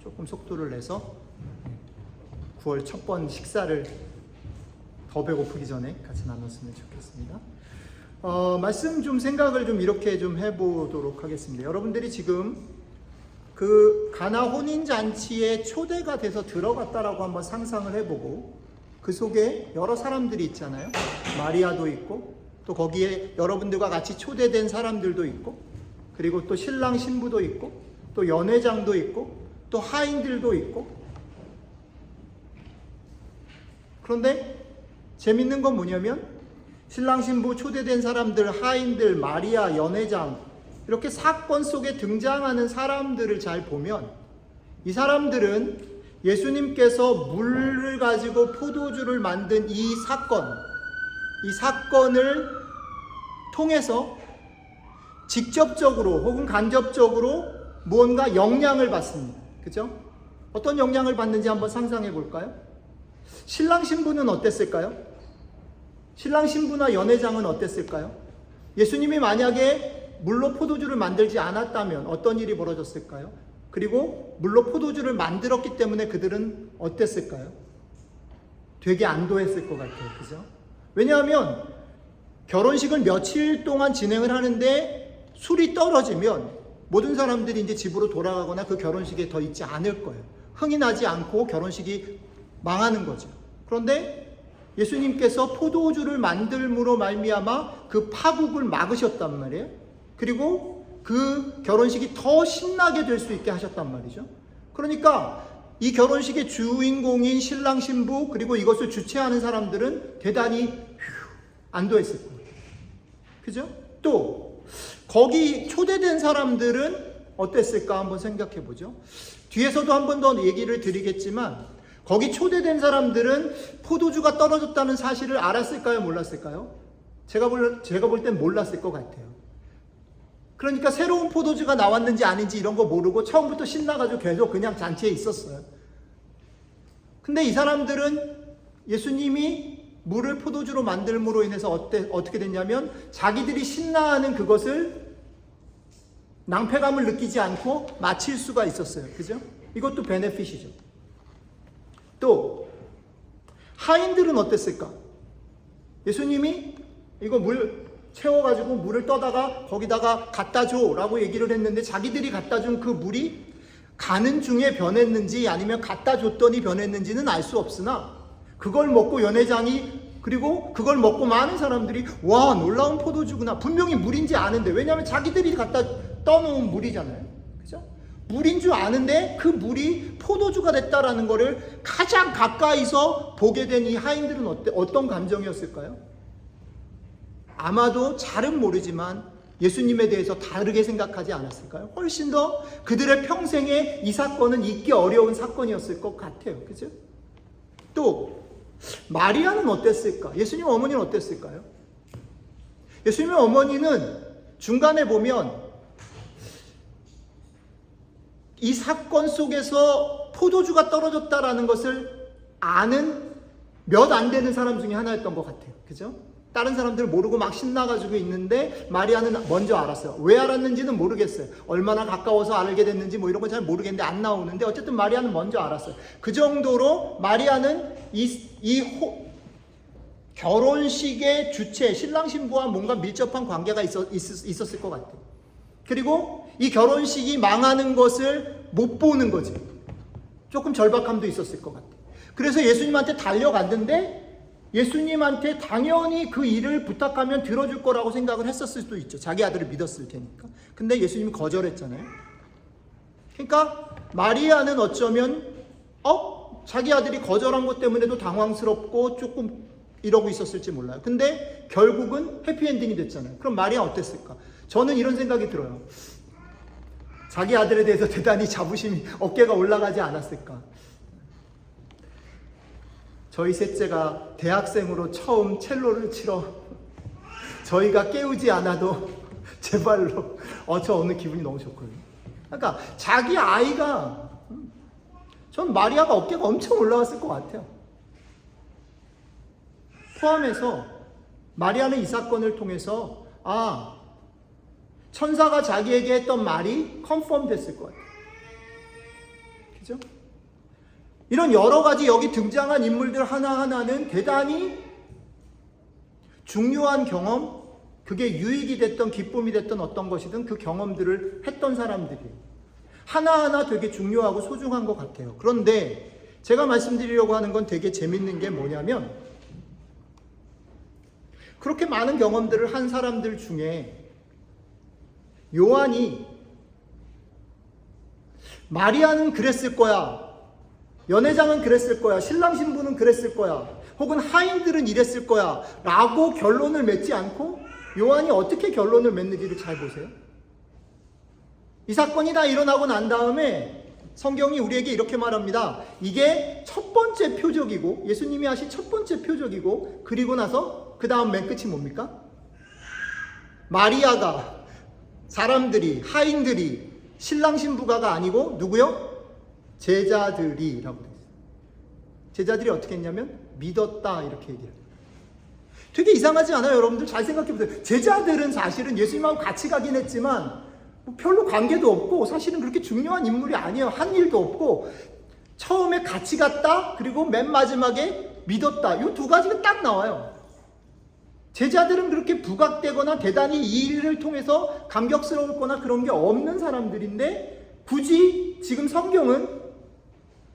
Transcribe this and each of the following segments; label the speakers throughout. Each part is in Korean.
Speaker 1: 조금 속도를 내서 9월 첫 번 식사를 더 배고프기 전에 같이 나눴으면 좋겠습니다. 말씀 좀 생각을 좀 이렇게 좀 해보도록 하겠습니다. 여러분들이 지금 그 가나 혼인잔치에 초대가 돼서 들어갔다라고 한번 상상을 해보고, 그 속에 여러 사람들이 있잖아요. 마리아도 있고, 또 거기에 여러분들과 같이 초대된 사람들도 있고, 그리고 또 신랑 신부도 있고, 또 연회장도 있고, 또 하인들도 있고. 그런데 재밌는 건 뭐냐면, 신랑 신부 초대된 사람들, 하인들, 마리아, 연회장, 이렇게 사건 속에 등장하는 사람들을 잘 보면, 이 사람들은 예수님께서 물을 가지고 포도주를 만든 이 사건을 통해서 직접적으로 혹은 간접적으로 무언가 영향을 받습니다. 그죠? 어떤 영향을 받는지 한번 상상해 볼까요? 신랑 신부는 어땠을까요? 신랑 신부나 연회장은 어땠을까요? 예수님이 만약에 물로 포도주를 만들지 않았다면 어떤 일이 벌어졌을까요? 그리고 물로 포도주를 만들었기 때문에 그들은 어땠을까요? 되게 안도했을 것 같아요. 그죠? 왜냐하면 결혼식을 며칠 동안 진행을 하는데 술이 떨어지면 모든 사람들이 이제 집으로 돌아가거나 그 결혼식에 더 있지 않을 거예요. 흥이 나지 않고 결혼식이 망하는 거죠. 그런데 예수님께서 포도주를 만들므로 말미암아 그 파국을 막으셨단 말이에요. 그리고 그 결혼식이 더 신나게 될 수 있게 하셨단 말이죠. 그러니까 이 결혼식의 주인공인 신랑 신부, 그리고 이것을 주최하는 사람들은 대단히 안도했을 거예요. 그죠? 또 거기 초대된 사람들은 어땠을까 한번 생각해 보죠. 뒤에서도 한 번 더 얘기를 드리겠지만, 거기 초대된 사람들은 포도주가 떨어졌다는 사실을 알았을까요? 몰랐을까요? 제가 볼 땐 몰랐을 것 같아요. 그러니까 새로운 포도주가 나왔는지 아닌지 이런 거 모르고 처음부터 신나가지고 계속 그냥 잔치에 있었어요. 근데 이 사람들은 예수님이 물을 포도주로 만들므로 인해서 어떻게 됐냐면, 자기들이 신나하는 그것을 낭패감을 느끼지 않고 마칠 수가 있었어요. 그죠? 이것도 베네핏이죠. 또 하인들은 어땠을까? 예수님이 이거 물 채워가지고 물을 떠다가 거기다가 갖다 줘 라고 얘기를 했는데, 자기들이 갖다 준 그 물이 가는 중에 변했는지 아니면 갖다 줬더니 변했는지는 알 수 없으나, 그걸 먹고 연회장이, 그리고 그걸 먹고 많은 사람들이 와, 놀라운 포도주구나, 분명히 물인지 아는데, 왜냐하면 자기들이 갖다 떠놓은 물이잖아요. 그죠? 물인 줄 아는데 그 물이 포도주가 됐다라는 거를 가장 가까이서 보게 된 이 하인들은 어떤 감정이었을까요? 아마도 잘은 모르지만 예수님에 대해서 다르게 생각하지 않았을까요? 훨씬 더 그들의 평생에 이 사건은 잊기 어려운 사건이었을 것 같아요. 그죠? 또 마리아는 어땠을까? 예수님 어머니는 어땠을까요? 예수님 어머니는 중간에 보면 이 사건 속에서 포도주가 떨어졌다라는 것을 아는 몇 안 되는 사람 중에 하나였던 것 같아요. 그죠? 다른 사람들은 모르고 막 신나가지고 있는데 마리아는 먼저 알았어요. 왜 알았는지는 모르겠어요. 얼마나 가까워서 알게 됐는지 뭐 이런 건 잘 모르겠는데 안 나오는데, 어쨌든 마리아는 먼저 알았어요. 그 정도로 마리아는 결혼식의 주체, 신랑 신부와 뭔가 밀접한 관계가 있었을 것 같아요. 그리고 이 결혼식이 망하는 것을 못 보는 거지. 조금 절박함도 있었을 것 같아요. 그래서 예수님한테 달려갔는데, 예수님한테 당연히 그 일을 부탁하면 들어줄 거라고 생각을 했었을 수도 있죠. 자기 아들을 믿었을 테니까. 근데 예수님이 거절했잖아요. 그러니까 마리아는 어쩌면 자기 아들이 거절한 것 때문에도 당황스럽고 조금 이러고 있었을지 몰라요. 근데 결국은 해피엔딩이 됐잖아요. 그럼 마리아 어땠을까? 저는 이런 생각이 들어요. 자기 아들에 대해서 대단히 자부심이, 어깨가 올라가지 않았을까? 저희 셋째가 대학생으로 처음 첼로를 치러 저희가 깨우지 않아도 제 발로 저 오늘 기분이 너무 좋거든요. 그러니까 자기 아이가, 전 마리아가 어깨가 엄청 올라갔을 것 같아요. 포함해서 마리아는 이 사건을 통해서 천사가 자기에게 했던 말이 컨펌 됐을 것 같아요. 그죠? 이런 여러 가지 여기 등장한 인물들 하나하나는 대단히 중요한 경험, 그게 유익이 됐던 기쁨이 됐던 어떤 것이든 그 경험들을 했던 사람들이에요. 하나하나 되게 중요하고 소중한 것 같아요. 그런데 제가 말씀드리려고 하는 건 되게 재밌는 게 뭐냐면, 그렇게 많은 경험들을 한 사람들 중에 요한이 마리아는 그랬을 거야, 연회장은 그랬을 거야, 신랑 신부는 그랬을 거야, 혹은 하인들은 이랬을 거야 라고 결론을 맺지 않고 요한이 어떻게 결론을 맺는지를 잘 보세요. 이 사건이 다 일어나고 난 다음에 성경이 우리에게 이렇게 말합니다. 이게 첫 번째 표적이고, 예수님이 하신 첫 번째 표적이고, 그리고 나서 그 다음 맨 끝이 뭡니까? 마리아가, 사람들이, 하인들이, 신랑 신부가가 아니고 누구요? 제자들이라고 되어 있어요. 제자들이 어떻게 했냐면 믿었다 이렇게 얘기해요. 되게 이상하지 않아요? 여러분들 잘 생각해 보세요. 제자들은 사실은 예수님하고 같이 가긴 했지만 뭐 별로 관계도 없고 사실은 그렇게 중요한 인물이 아니에요. 한 일도 없고 처음에 같이 갔다, 그리고 맨 마지막에 믿었다. 이 두 가지가 딱 나와요. 제자들은 그렇게 부각되거나 대단히 이 일을 통해서 감격스러웠거나 그런 게 없는 사람들인데, 굳이 지금 성경은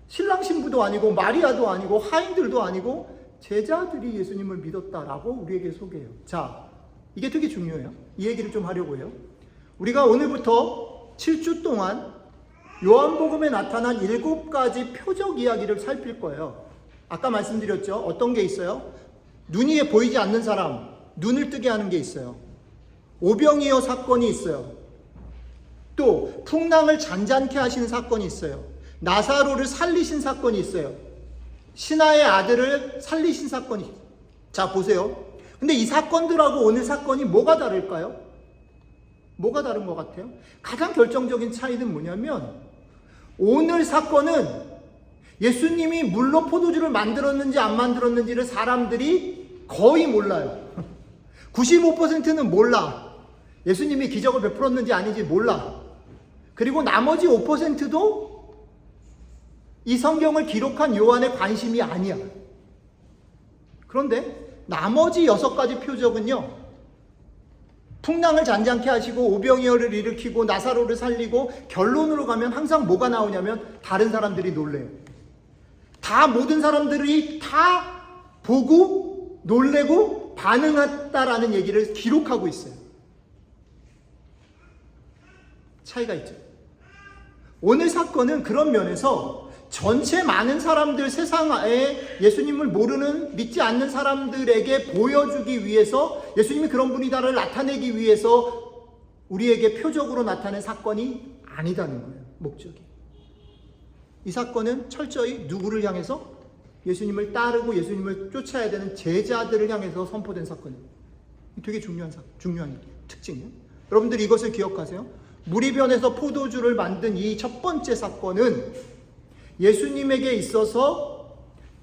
Speaker 1: 신랑 신부도 아니고 마리아도 아니고 하인들도 아니고 제자들이 예수님을 믿었다라고 우리에게 소개해요. 자, 이게 되게 중요해요. 이 얘기를 좀 하려고 해요. 우리가 오늘부터 7주 동안 요한복음에 나타난 7가지 표적 이야기를 살필 거예요. 아까 말씀드렸죠. 어떤 게 있어요? 눈이 보이지 않는 사람, 눈을 뜨게 하는 게 있어요. 오병이어 사건이 있어요. 또 풍랑을 잔잔케 하신 사건이 있어요. 나사로를 살리신 사건이 있어요. 신하의 아들을 살리신 사건이 있어요. 자, 보세요. 근데 이 사건들하고 오늘 사건이 뭐가 다를까요? 뭐가 다른 것 같아요? 가장 결정적인 차이는 뭐냐면, 오늘 사건은 예수님이 물로 포도주를 만들었는지 안 만들었는지를 사람들이 거의 몰라요. 95%는 몰라. 예수님이 기적을 베풀었는지 아닌지 몰라. 그리고 나머지 5%도 이 성경을 기록한 요한의 관심이 아니야. 그런데 나머지 6가지 표적은요, 풍랑을 잔잔케 하시고 오병이어를 일으키고 나사로를 살리고, 결론으로 가면 항상 뭐가 나오냐면 다른 사람들이 놀래요. 다 모든 사람들이 다 보고 놀래고 반응했다라는 얘기를 기록하고 있어요. 차이가 있죠. 오늘 사건은 그런 면에서 전체 많은 사람들, 세상에 예수님을 모르는, 믿지 않는 사람들에게 보여주기 위해서, 예수님이 그런 분이다를 나타내기 위해서 우리에게 표적으로 나타낸 사건이 아니다는 거예요. 목적이. 이 사건은 철저히 누구를 향해서? 예수님을 따르고 예수님을 쫓아야 되는 제자들을 향해서 선포된 사건이에요. 되게 중요한 특징이에요. 여러분들 이것을 기억하세요. 무리변에서 포도주를 만든 이 첫 번째 사건은 예수님에게 있어서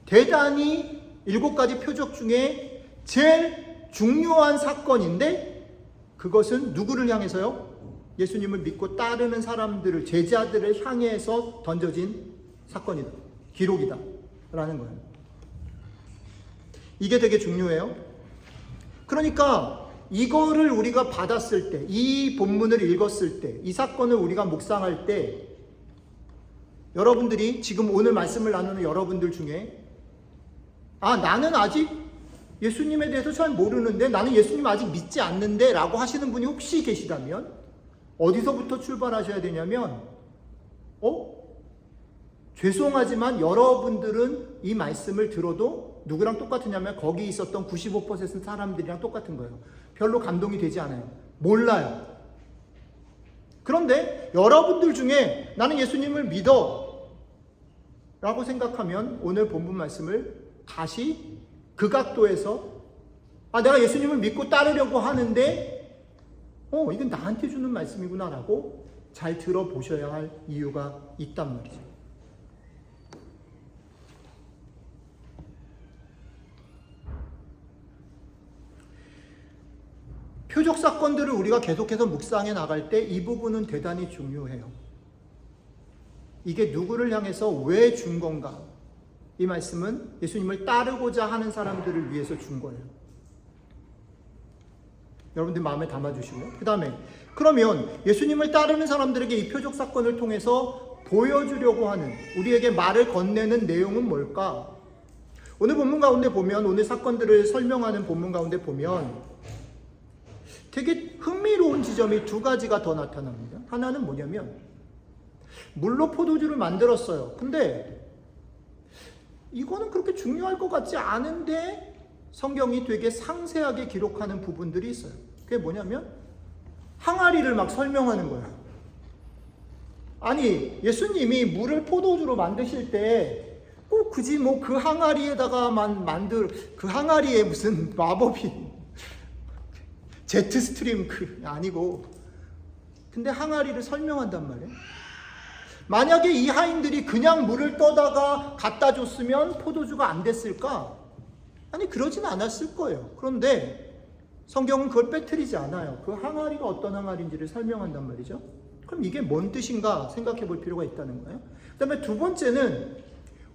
Speaker 1: 대단히 7가지 표적 중에 제일 중요한 사건인데, 그것은 누구를 향해서요? 예수님을 믿고 따르는 사람들을, 제자들을 향해서 던져진 사건이다, 기록이다 라는 거예요. 이게 되게 중요해요. 그러니까 이거를 우리가 받았을 때, 이 본문을 읽었을 때, 이 사건을 우리가 묵상할 때, 여러분들이 지금 오늘 말씀을 나누는 여러분들 중에, 아, 나는 아직 예수님에 대해서 잘 모르는데, 나는 예수님 아직 믿지 않는데 라고 하시는 분이 혹시 계시다면 어디서부터 출발하셔야 되냐면, 죄송하지만 여러분들은 이 말씀을 들어도 누구랑 똑같으냐면 거기 있었던 95% 사람들이랑 똑같은 거예요. 별로 감동이 되지 않아요. 몰라요. 그런데 여러분들 중에 나는 예수님을 믿어 라고 생각하면 오늘 본문 말씀을 다시 그 각도에서, 아, 내가 예수님을 믿고 따르려고 하는데 이건 나한테 주는 말씀이구나 라고 잘 들어보셔야 할 이유가 있단 말이죠. 표적 사건들을 우리가 계속해서 묵상해 나갈 때 이 부분은 대단히 중요해요. 이게 누구를 향해서 왜 준 건가? 이 말씀은 예수님을 따르고자 하는 사람들을 위해서 준 거예요. 여러분들 마음에 담아주시고요. 그 다음에 그러면 예수님을 따르는 사람들에게 이 표적 사건을 통해서 보여주려고 하는, 우리에게 말을 건네는 내용은 뭘까? 오늘 본문 가운데 보면, 오늘 사건들을 설명하는 본문 가운데 보면 되게 흥미로운 지점이 두 가지가 더 나타납니다. 하나는 뭐냐면, 물로 포도주를 만들었어요. 근데 이거는 그렇게 중요할 것 같지 않은데 성경이 되게 상세하게 기록하는 부분들이 있어요. 그게 뭐냐면 항아리를 막 설명하는 거예요. 아니, 예수님이 물을 포도주로 만드실 때 꼭 굳이 뭐 그 항아리에다가만 그 항아리에 무슨 마법이 제트스트림 아니고, 근데 항아리를 설명한단 말이에요. 만약에 이 하인들이 그냥 물을 떠다가 갖다 줬으면 포도주가 안 됐을까? 아니, 그러진 않았을 거예요. 그런데 성경은 그걸 빼뜨리지 않아요. 그 항아리가 어떤 항아리인지를 설명한단 말이죠. 그럼 이게 뭔 뜻인가 생각해 볼 필요가 있다는 거예요. 그 다음에 두 번째는,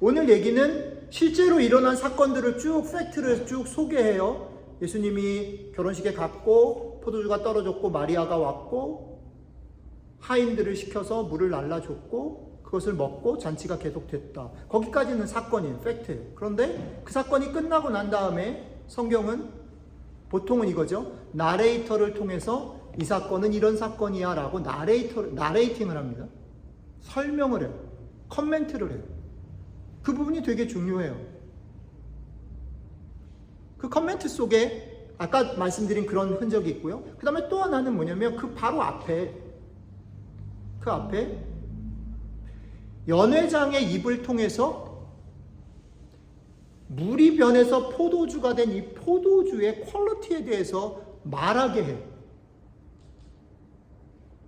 Speaker 1: 오늘 얘기는 실제로 일어난 사건들을 팩트를 쭉 소개해요. 예수님이 결혼식에 갔고 포도주가 떨어졌고 마리아가 왔고 하인들을 시켜서 물을 날라줬고 그것을 먹고 잔치가 계속됐다. 거기까지는 사건이에요. 팩트예요. 그런데 그 사건이 끝나고 난 다음에 성경은 보통은 이거죠. 나레이터를 통해서 이 사건은 이런 사건이야 라고 나레이팅을 합니다. 설명을 해요. 커멘트를 해요. 그 부분이 되게 중요해요. 그 커멘트 속에 아까 말씀드린 그런 흔적이 있고요. 그 다음에 또 하나는 뭐냐면 그 바로 앞에, 그 앞에 연회장의 입을 통해서 물이 변해서 포도주가 된 이 포도주의 퀄리티에 대해서 말하게 해요.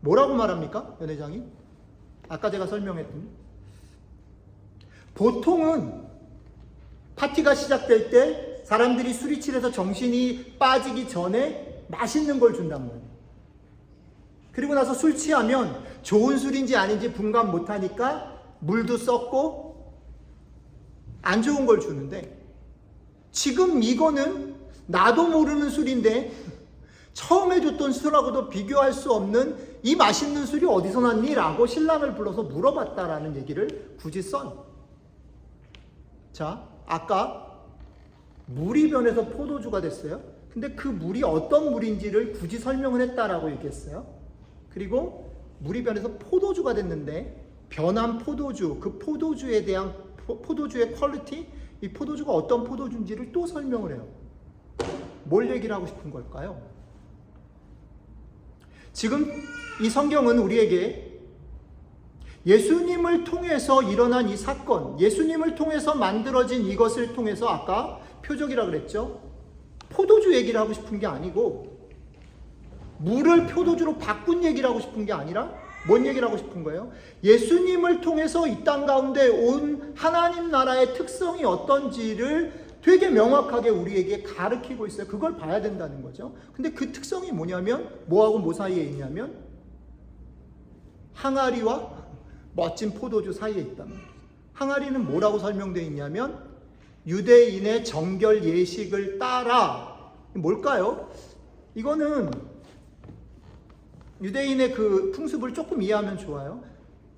Speaker 1: 뭐라고 말합니까? 연회장이? 아까 제가 설명했던, 보통은 파티가 시작될 때 사람들이 술이 취해서 정신이 빠지기 전에 맛있는 걸 준단 말이에요. 그리고 나서 술 취하면 좋은 술인지 아닌지 분간 못하니까 물도 썩고 안 좋은 걸 주는데, 지금 이거는 나도 모르는 술인데 처음에 줬던 술하고도 비교할 수 없는 이 맛있는 술이 어디서 났니? 라고 신랑을 불러서 물어봤다라는 얘기를 굳이 써요. 자, 아까 물이 변해서 포도주가 됐어요. 근데 그 물이 어떤 물인지를 굳이 설명을 했다라고 얘기했어요. 그리고 물이 변해서 포도주가 됐는데 변한 포도주, 그 포도주에 대한 포도주의 퀄리티, 이 포도주가 어떤 포도주인지를 또 설명을 해요. 뭘 얘기를 하고 싶은 걸까요? 지금 이 성경은 우리에게 예수님을 통해서 일어난 이 사건, 예수님을 통해서 만들어진 이것을 통해서, 아까 표적이라 그랬죠? 포도주 얘기를 하고 싶은 게 아니고 물을 포도주로 바꾼 얘기를 하고 싶은 게 아니라 뭔 얘기를 하고 싶은 거예요? 예수님을 통해서 이 땅 가운데 온 하나님 나라의 특성이 어떤지를 되게 명확하게 우리에게 가르치고 있어요. 그걸 봐야 된다는 거죠. 근데 그 특성이 뭐냐면, 뭐하고 뭐 사이에 있냐면 항아리와 멋진 포도주 사이에 있단 말이에요. 항아리는 뭐라고 설명되어 있냐면 유대인의 정결 예식을 따라, 뭘까요? 이거는 유대인의 그 풍습을 조금 이해하면 좋아요.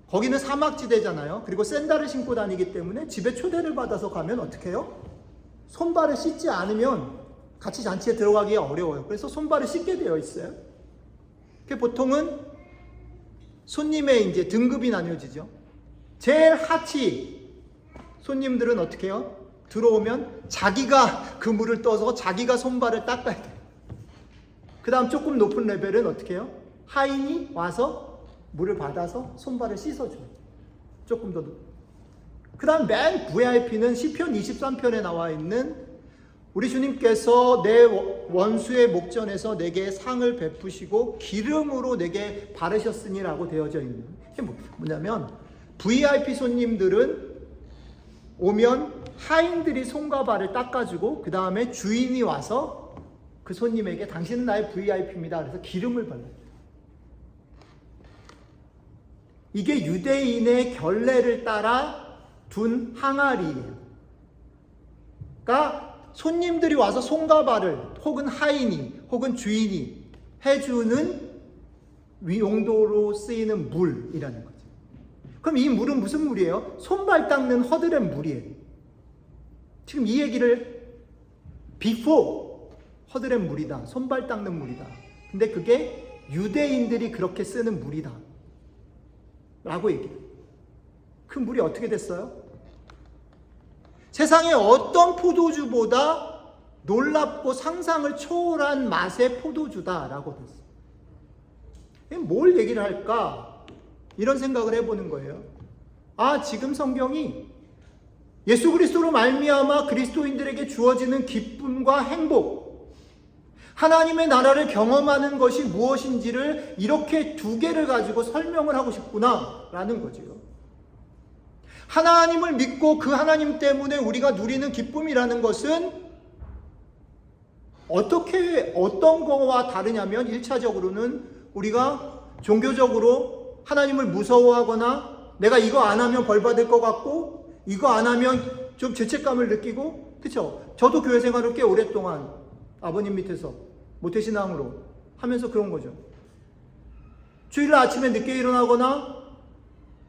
Speaker 1: 거기는 사막지대잖아요. 그리고 샌들을 신고 다니기 때문에 집에 초대를 받아서 가면 어떻게 해요? 손발을 씻지 않으면 같이 잔치에 들어가기 어려워요. 그래서 손발을 씻게 되어 있어요. 그 보통은 손님의 이제 등급이 나뉘어지죠. 제일 하치 손님들은 어떻게 해요? 들어오면 자기가 그 물을 떠서 자기가 손발을 닦아야 돼요. 그 다음 조금 높은 레벨은 어떻게 해요? 하인이 와서 물을 받아서 손발을 씻어줘요. 조금 더. 그 다음 맨 VIP는 시편 23편에 나와 있는 우리 주님께서 내 원수의 목전에서 내게 상을 베푸시고 기름으로 내게 바르셨으니라고 되어져 있는, 이게 뭐냐면 VIP 손님들은 오면 하인들이 손과 발을 닦아주고 그 다음에 주인이 와서 그 손님에게 당신은 나의 VIP입니다. 그래서 기름을 발라요. 이게 유대인의 결례를 따라 둔 항아리예요. 그러니까 손님들이 와서 손과 발을 혹은 하인이 혹은 주인이 해주는 용도로 쓰이는 물이라는 거죠. 그럼 이 물은 무슨 물이에요? 손발 닦는 허드렛 물이에요. 지금 이 얘기를 before 허드렛 물이다, 손발 닦는 물이다. 근데 그게 유대인들이 그렇게 쓰는 물이다 라고 얘기해요. 그 물이 어떻게 됐어요? 세상의 어떤 포도주보다 놀랍고 상상을 초월한 맛의 포도주다라고 됐어요. 뭘 얘기를 할까? 이런 생각을 해보는 거예요. 아, 지금 성경이 예수 그리스도로 말미암아 그리스도인들에게 주어지는 기쁨과 행복, 하나님의 나라를 경험하는 것이 무엇인지를 이렇게 두 개를 가지고 설명을 하고 싶구나 라는 거죠. 하나님을 믿고 그 하나님 때문에 우리가 누리는 기쁨이라는 것은 어떤 거와 다르냐면 1차적으로는 우리가 종교적으로 하나님을 무서워하거나 내가 이거 안 하면 벌 받을 것 같고 이거 안 하면 좀 죄책감을 느끼고, 그렇죠? 저도 교회 생활을 꽤 오랫동안 아버님 밑에서 모태신앙으로 하면서 그런 거죠. 주일날 아침에 늦게 일어나거나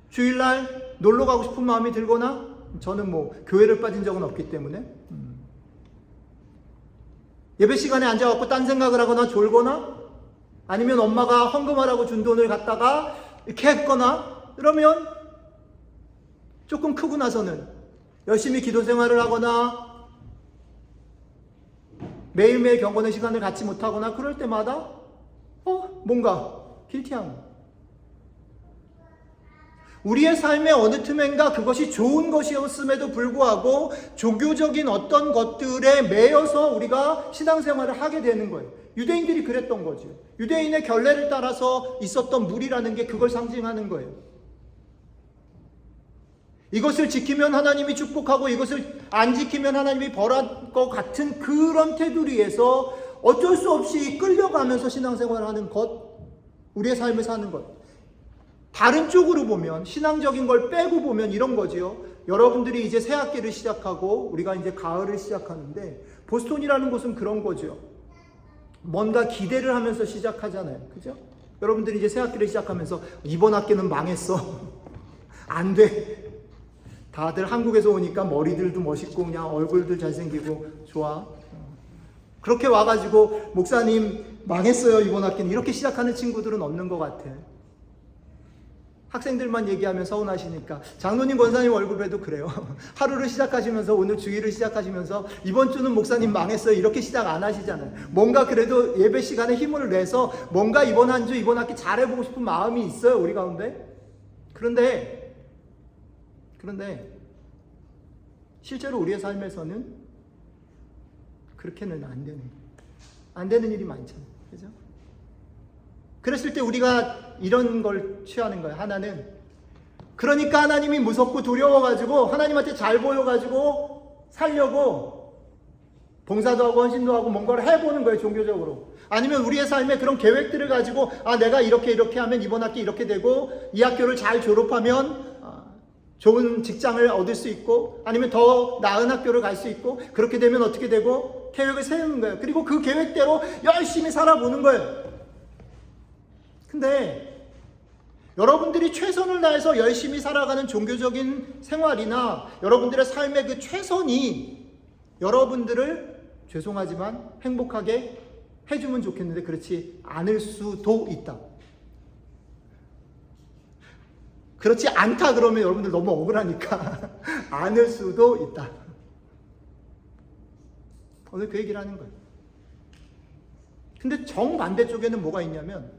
Speaker 1: 주일날 놀러 가고 싶은 마음이 들거나, 저는 뭐 교회를 빠진 적은 없기 때문에 예배 시간에 앉아갖고 딴 생각을 하거나 졸거나 아니면 엄마가 헌금하라고 준 돈을 갖다가 이렇게 했거나, 그러면 조금 크고 나서는 열심히 기도 생활을 하거나 매일매일 경건의 시간을 갖지 못하거나 그럴 때마다 뭔가 길티한 거. 우리의 삶의 어느 틈엔가 그것이 좋은 것이었음에도 불구하고 종교적인 어떤 것들에 매여서 우리가 신앙생활을 하게 되는 거예요. 유대인들이 그랬던 거죠. 유대인의 결례를 따라서 있었던 물이라는 게 그걸 상징하는 거예요. 이것을 지키면 하나님이 축복하고 이것을 안 지키면 하나님이 벌할 것 같은 그런 테두리에서 어쩔 수 없이 끌려가면서 신앙생활을 하는 것, 우리의 삶을 사는 것. 다른 쪽으로 보면, 신앙적인 걸 빼고 보면 이런 거지요. 여러분들이 이제 새학기를 시작하고 우리가 이제 가을을 시작하는데 보스턴이라는 곳은 그런 거죠. 뭔가 기대를 하면서 시작하잖아요. 그죠? 여러분들이 이제 새학기를 시작하면서 이번 학기는 망했어. 안 돼. 다들 한국에서 오니까 머리들도 멋있고 그냥 얼굴들 잘생기고 좋아. 그렇게 와가지고 목사님 망했어요 이번 학기는, 이렇게 시작하는 친구들은 없는 것 같아. 학생들만 얘기하면 서운하시니까. 장로님 권사님 얼굴에도 그래요. 하루를 시작하시면서 오늘 주일을 시작하시면서 이번 주는 목사님 망했어요 이렇게 시작 안 하시잖아요. 뭔가 그래도 예배 시간에 힘을 내서 뭔가 이번 한 주 이번 학기 잘해보고 싶은 마음이 있어요 우리 가운데. 그런데 실제로 우리의 삶에서는 그렇게는 안 되는 일이 많잖아요. 그죠? 그랬을 때 우리가 이런 걸 취하는 거예요. 하나는 그러니까 하나님이 무섭고 두려워가지고 하나님한테 잘 보여가지고 살려고 봉사도 하고 헌신도 하고 뭔가를 해보는 거예요. 종교적으로. 아니면 우리의 삶에 그런 계획들을 가지고 내가 이렇게 하면 이번 학기 이렇게 되고 이 학교를 잘 졸업하면 좋은 직장을 얻을 수 있고 아니면 더 나은 학교를 갈 수 있고 그렇게 되면 어떻게 되고 계획을 세우는 거예요. 그리고 그 계획대로 열심히 살아보는 거예요. 근데 여러분들이 최선을 다해서 열심히 살아가는 종교적인 생활이나 여러분들의 삶의 그 최선이 여러분들을 죄송하지만 행복하게 해주면 좋겠는데 그렇지 않을 수도 있다. 그렇지 않다 그러면 여러분들 너무 억울하니까 않을 수도 있다. 오늘 그 얘기를 하는 거예요. 근데 정반대쪽에는 뭐가 있냐면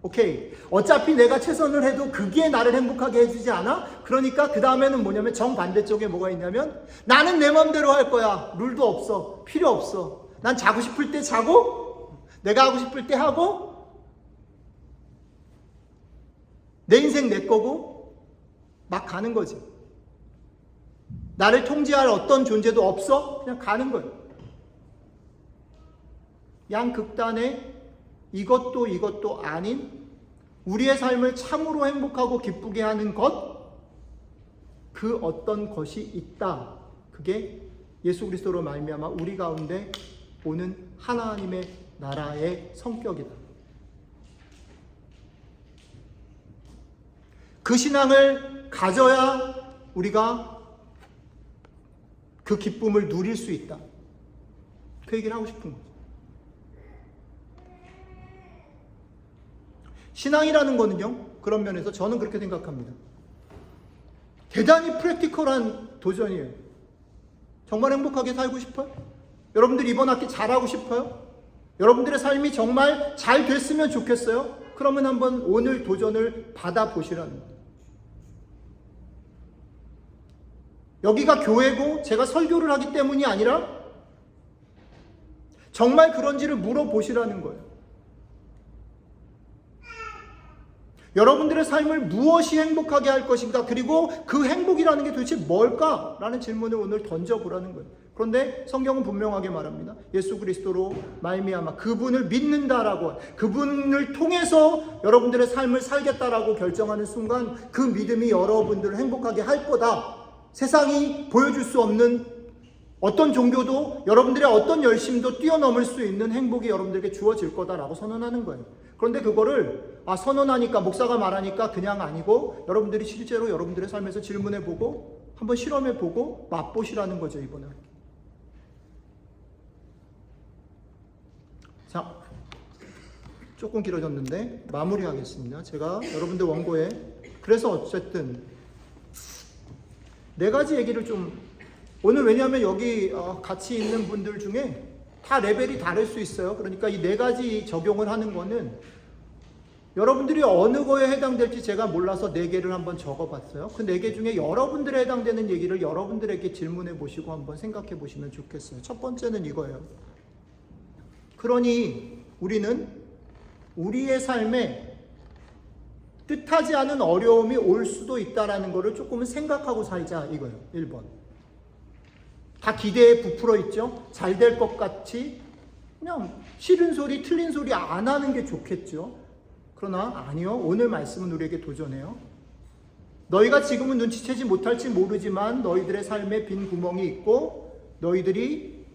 Speaker 1: 오케이, 어차피 내가 최선을 해도 그게 나를 행복하게 해주지 않아? 그러니까 그 다음에는 뭐냐면 정반대쪽에 뭐가 있냐면 나는 내 맘대로 할 거야. 룰도 없어. 필요 없어. 난 자고 싶을 때 자고 내가 하고 싶을 때 하고 내 인생 내 거고 막 가는 거지. 나를 통제할 어떤 존재도 없어. 그냥 가는 거예요. 양극단의 이것도 아닌 우리의 삶을 참으로 행복하고 기쁘게 하는 것, 그 어떤 것이 있다. 그게 예수 그리스도로 말미암아 우리 가운데 오는 하나님의 나라의 성격이다. 그 신앙을 가져야 우리가 그 기쁨을 누릴 수 있다. 그 얘기를 하고 싶은 거죠. 신앙이라는 거는요, 그런 면에서 저는 그렇게 생각합니다. 대단히 프랙티컬한 도전이에요. 정말 행복하게 살고 싶어요? 여러분들 이번 학기 잘하고 싶어요? 여러분들의 삶이 정말 잘 됐으면 좋겠어요? 그러면 한번 오늘 도전을 받아보시라는 거예요. 여기가 교회고 제가 설교를 하기 때문이 아니라 정말 그런지를 물어보시라는 거예요. 여러분들의 삶을 무엇이 행복하게 할 것인가, 그리고 그 행복이라는 게 도대체 뭘까? 라는 질문을 오늘 던져보라는 거예요. 그런데 성경은 분명하게 말합니다. 예수 그리스도로 말미암아 그분을 믿는다라고, 그분을 통해서 여러분들의 삶을 살겠다라고 결정하는 순간 그 믿음이 여러분들을 행복하게 할 거다. 세상이 보여줄 수 없는 어떤 종교도, 여러분들의 어떤 열심도 뛰어넘을 수 있는 행복이 여러분들에게 주어질 거다라고 선언하는 거예요. 그런데 그거를 선언하니까, 목사가 말하니까 그냥 아니고 여러분들이 실제로 여러분들의 삶에서 질문해보고 한번 실험해보고 맛보시라는 거죠, 이번에. 자, 조금 길어졌는데 마무리하겠습니다. 제가 여러분들 원고에, 그래서 어쨌든 네 가지 얘기를 좀, 오늘 왜냐하면 여기 같이 있는 분들 중에 다 레벨이 다를 수 있어요. 그러니까 이 네 가지 적용을 하는 거는 여러분들이 어느 거에 해당될지 제가 몰라서 네 개를 한번 적어봤어요. 그 네 개 중에 여러분들에 해당되는 얘기를 여러분들에게 질문해 보시고 한번 생각해 보시면 좋겠어요. 첫 번째는 이거예요. 그러니 우리는 우리의 삶에 뜻하지 않은 어려움이 올 수도 있다는 것을 조금은 생각하고 살자, 이거예요. 1번. 다 기대에 부풀어 있죠. 잘 될 것 같이 그냥 싫은 소리, 틀린 소리 안 하는 게 좋겠죠. 그러나 아니요, 오늘 말씀은 우리에게 도전해요. 너희가 지금은 눈치채지 못할지 모르지만 너희들의 삶에 빈 구멍이 있고 너희들이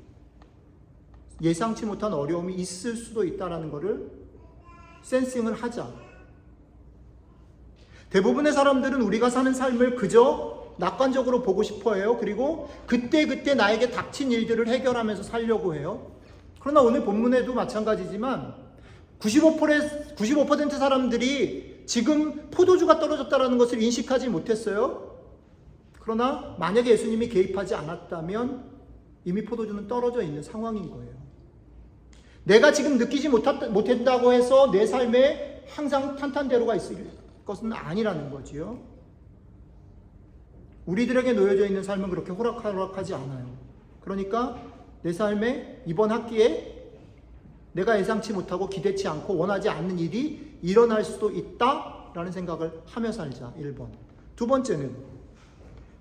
Speaker 1: 예상치 못한 어려움이 있을 수도 있다는 것을 센싱을 하자. 대부분의 사람들은 우리가 사는 삶을 그저 낙관적으로 보고 싶어 해요. 그리고 그때그때 나에게 닥친 일들을 해결하면서 살려고 해요. 그러나 오늘 본문에도 마찬가지지만 95% 사람들이 지금 포도주가 떨어졌다는 것을 인식하지 못했어요. 그러나 만약에 예수님이 개입하지 않았다면 이미 포도주는 떨어져 있는 상황인 거예요. 내가 지금 느끼지 못했다고 해서 내 삶에 항상 탄탄대로가 있을 것은 아니라는 거지요. 우리들에게 놓여져 있는 삶은 그렇게 호락호락하지 않아요. 그러니까 내 삶에 이번 학기에 내가 예상치 못하고 기대치 않고 원하지 않는 일이 일어날 수도 있다라는 생각을 하며 살자. 1번. 두 번째는,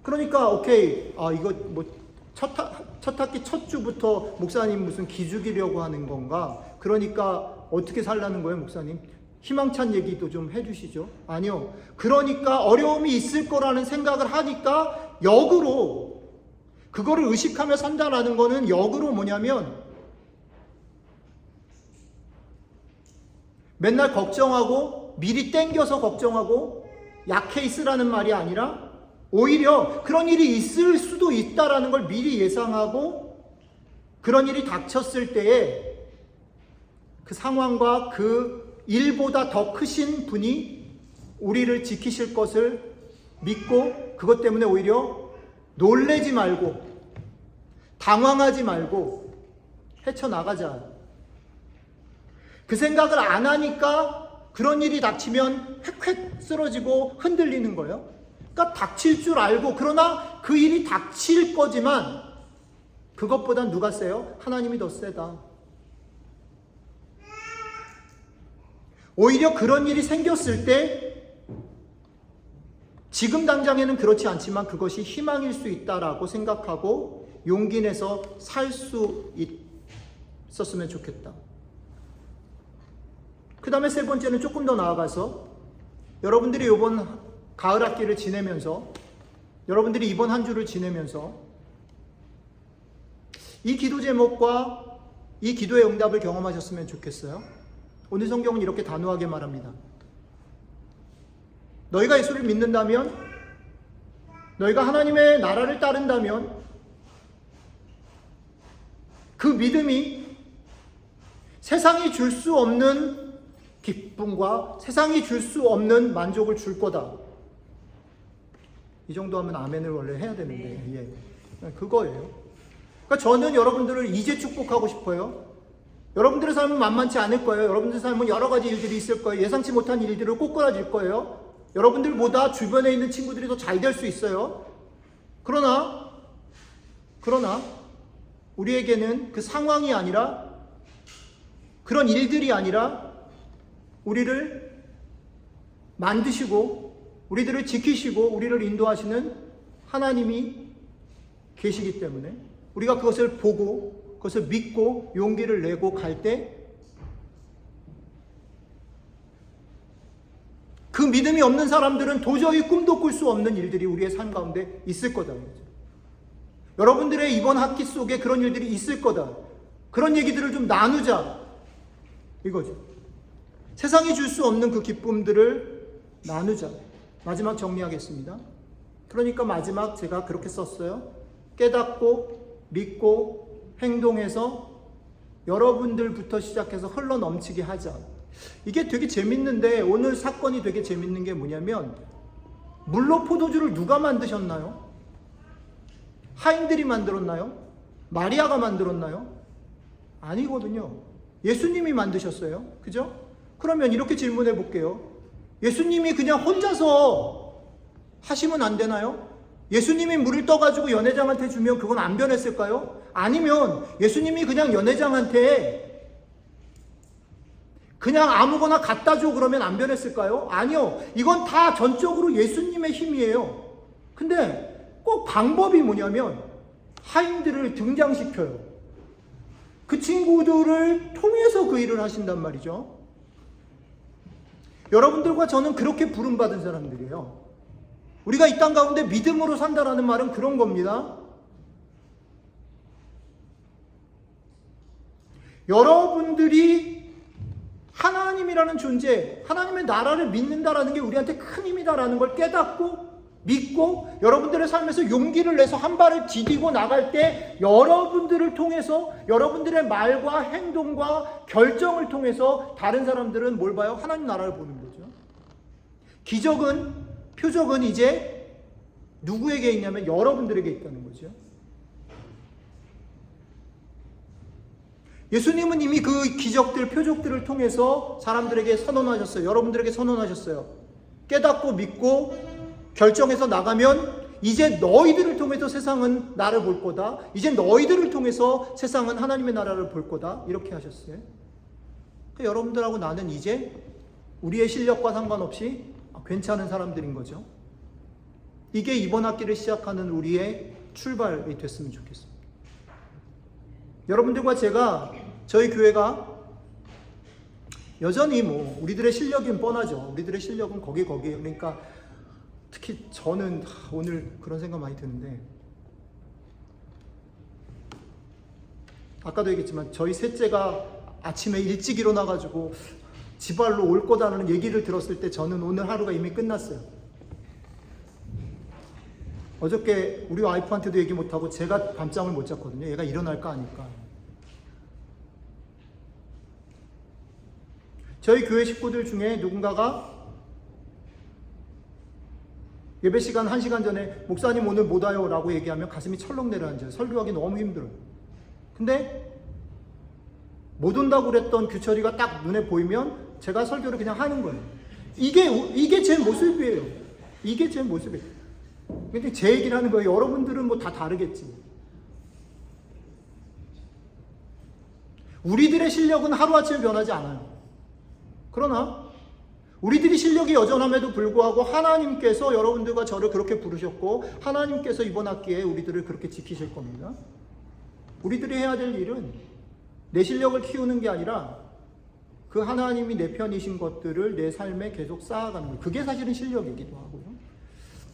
Speaker 1: 그러니까 오케이, 이거 뭐 첫 학기 첫 주부터 목사님 무슨 기죽이려고 하는 건가? 그러니까 어떻게 살라는 거예요, 목사님? 희망찬 얘기도 좀 해주시죠. 아니요. 그러니까 어려움이 있을 거라는 생각을 하니까 역으로 그거를 의식하며 산다라는 거는 역으로 뭐냐면 맨날 걱정하고 미리 땡겨서 걱정하고 약해 있으라는 말이 아니라 오히려 그런 일이 있을 수도 있다라는 걸 미리 예상하고 그런 일이 닥쳤을 때에 그 상황과 그 일보다 더 크신 분이 우리를 지키실 것을 믿고 그것 때문에 오히려 놀래지 말고 당황하지 말고 헤쳐나가자. 그 생각을 안 하니까 그런 일이 닥치면 획획 쓰러지고 흔들리는 거예요. 그러니까 닥칠 줄 알고, 그러나 그 일이 닥칠 거지만 그것보단 누가 세요? 하나님이 더 세다. 오히려 그런 일이 생겼을 때 지금 당장에는 그렇지 않지만 그것이 희망일 수 있다라고 생각하고 용기 내서 살 수 있었으면 좋겠다. 그 다음에 세 번째는 조금 더 나아가서 여러분들이 이번 가을 학기를 지내면서, 여러분들이 이번 한 주를 지내면서 이 기도 제목과 이 기도의 응답을 경험하셨으면 좋겠어요. 오늘 성경은 이렇게 단호하게 말합니다. 너희가 예수를 믿는다면, 너희가 하나님의 나라를 따른다면 그 믿음이 세상이 줄 수 없는 기쁨과 세상이 줄 수 없는 만족을 줄 거다. 이 정도 하면 아멘을 원래 해야 되는데, 그거예요. 그러니까 저는 여러분들을 이제 축복하고 싶어요. 여러분들의 삶은 만만치 않을 거예요. 여러분들의 삶은 여러 가지 일들이 있을 거예요. 예상치 못한 일들을 꼬꾸라질 거예요. 여러분들보다 주변에 있는 친구들이 더 잘 될 수 있어요. 그러나 우리에게는 그 상황이 아니라, 그런 일들이 아니라 우리를 만드시고 우리들을 지키시고 우리를 인도하시는 하나님이 계시기 때문에 우리가 그것을 보고 그것을 믿고 용기를 내고 갈 때 그 믿음이 없는 사람들은 도저히 꿈도 꿀 수 없는 일들이 우리의 삶 가운데 있을 거다. 여러분들의 이번 학기 속에 그런 일들이 있을 거다. 그런 얘기들을 좀 나누자. 이거죠. 세상이 줄 수 없는 그 기쁨들을 나누자. 마지막 정리하겠습니다. 그러니까 마지막 제가 그렇게 썼어요. 깨닫고 믿고 행동해서 여러분들부터 시작해서 흘러 넘치게 하자. 이게 되게 재밌는데, 오늘 사건이 되게 재밌는 게 뭐냐면, 물로 포도주를 누가 만드셨나요? 하인들이 만들었나요? 마리아가 만들었나요? 아니거든요. 예수님이 만드셨어요. 그죠? 그러면 이렇게 질문해 볼게요. 예수님이 그냥 혼자서 하시면 안 되나요? 예수님이 물을 떠가지고 연회장한테 주면 그건 안 변했을까요? 아니면 예수님이 그냥 연회장한테 그냥 아무거나 갖다 줘 그러면 안 변했을까요? 아니요. 이건 다 전적으로 예수님의 힘이에요. 근데 꼭 방법이 뭐냐면 하인들을 등장시켜요. 그 친구들을 통해서 그 일을 하신단 말이죠. 여러분들과 저는 그렇게 부름받은 사람들이에요. 우리가 이 땅 가운데 믿음으로 산다라는 말은 그런 겁니다. 여러분들이 하나님이라는 존재, 하나님의 나라를 믿는다라는 게 우리한테 큰 힘이다라는 걸 깨닫고 믿고 여러분들의 삶에서 용기를 내서 한 발을 디디고 나갈 때 여러분들을 통해서, 여러분들의 말과 행동과 결정을 통해서 다른 사람들은 뭘 봐요? 하나님 나라를 보는 거죠. 기적은, 표적은 이제 누구에게 있냐면 여러분들에게 있다는 거죠. 예수님은 이미 그 기적들, 표적들을 통해서 사람들에게 선언하셨어요. 여러분들에게 선언하셨어요. 깨닫고 믿고 결정해서 나가면 이제 너희들을 통해서 세상은 나를 볼 거다. 이제 너희들을 통해서 세상은 하나님의 나라를 볼 거다. 이렇게 하셨어요. 그러니까 여러분들하고 나는 이제 우리의 실력과 상관없이 괜찮은 사람들인 거죠. 이게 이번 학기를 시작하는 우리의 출발이 됐으면 좋겠습니다. 여러분들과 제가, 저희 교회가 여전히 우리들의 실력은 뻔하죠. 우리들의 실력은 거기. 그러니까 특히 저는 오늘 그런 생각 많이 드는데, 아까도 얘기했지만 저희 셋째가 아침에 일찍 일어나가지고 지발로 올 거다라는 얘기를 들었을 때 저는 오늘 하루가 이미 끝났어요. 어저께 우리 와이프한테도 얘기 못하고 제가 밤잠을 못 잤거든요. 얘가 일어날까 하니까. 저희 교회 식구들 중에 누군가가 예배 시간 1시간 전에 목사님 오늘 못 와요 라고 얘기하면 가슴이 철렁 내려앉아요. 설교하기 너무 힘들어요. 근데 못 온다고 그랬던 규철이가 딱 눈에 보이면 제가 설교를 그냥 하는 거예요. 이게 제 모습이에요. 이게 제 모습이에요. 근데 제 얘기를 하는 거예요. 여러분들은 다 다르겠지. 우리들의 실력은 하루아침에 변하지 않아요. 그러나 우리들이 실력이 여전함에도 불구하고 하나님께서 여러분들과 저를 그렇게 부르셨고 하나님께서 이번 학기에 우리들을 그렇게 지키실 겁니다. 우리들이 해야 될 일은 내 실력을 키우는 게 아니라 그 하나님이 내 편이신 것들을 내 삶에 계속 쌓아가는 거예요. 그게 사실은 실력이기도 하고요.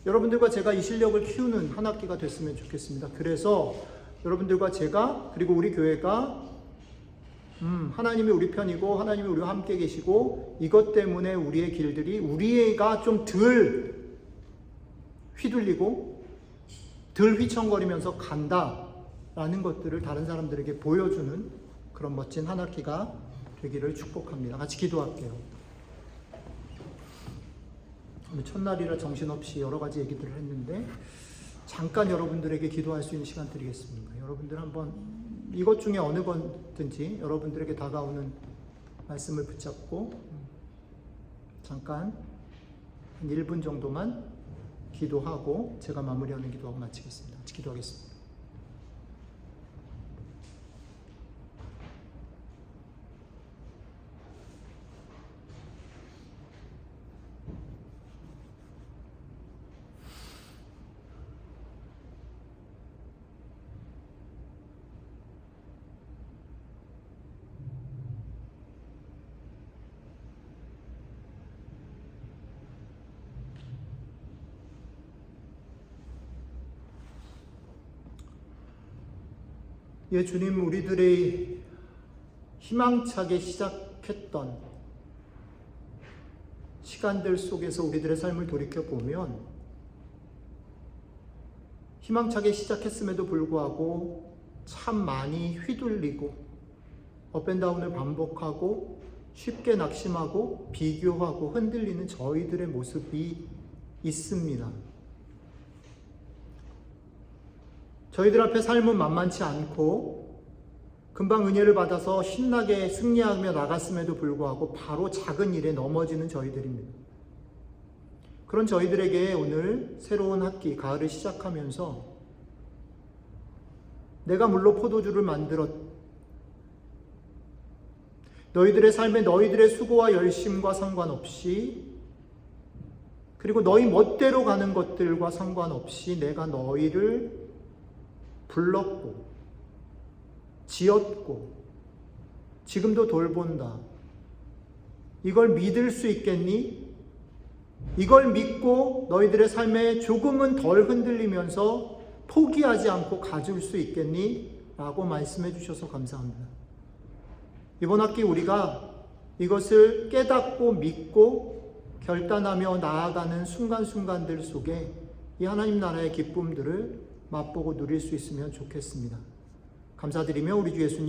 Speaker 1: 여러분들과 제가 이 실력을 키우는 한 학기가 됐으면 좋겠습니다. 그래서 여러분들과 제가 그리고 우리 교회가 하나님이 우리 편이고 하나님이 우리와 함께 계시고 이것 때문에 우리의 길들이 우리가 좀 덜 휘둘리고 덜 휘청거리면서 간다라는 것들을 다른 사람들에게 보여주는 그런 멋진 한 학기가 되기를 축복합니다. 같이 기도할게요. 첫날이라 정신없이 여러 가지 얘기들을 했는데 잠깐 여러분들에게 기도할 수 있는 시간 드리겠습니다. 여러분들 한번 이것 중에 어느 건든지 여러분들에게 다가오는 말씀을 붙잡고 잠깐 한 1분 정도만 기도하고 제가 마무리하는 기도하고 마치겠습니다. 같이 기도하겠습니다. 예, 주님, 우리들의 희망차게 시작했던 시간들 속에서 우리들의 삶을 돌이켜보면 희망차게 시작했음에도 불구하고 참 많이 휘둘리고 업앤다운을 반복하고 쉽게 낙심하고 비교하고 흔들리는 저희들의 모습이 있습니다. 저희들 앞에 삶은 만만치 않고 금방 은혜를 받아서 신나게 승리하며 나갔음에도 불구하고 바로 작은 일에 넘어지는 저희들입니다. 그런 저희들에게 오늘 새로운 학기, 가을을 시작하면서 내가 물로 포도주를 만들었 너희들의 삶에 너희들의 수고와 열심과 상관없이 그리고 너희 멋대로 가는 것들과 상관없이 내가 너희를 불렀고 지었고 지금도 돌본다. 이걸 믿을 수 있겠니? 이걸 믿고 너희들의 삶에 조금은 덜 흔들리면서 포기하지 않고 가줄 수 있겠니? 라고 말씀해 주셔서 감사합니다. 이번 학기 우리가 이것을 깨닫고 믿고 결단하며 나아가는 순간순간들 속에 이 하나님 나라의 기쁨들을 맛보고 누릴 수 있으면 좋겠습니다. 감사드리며 우리 주 예수님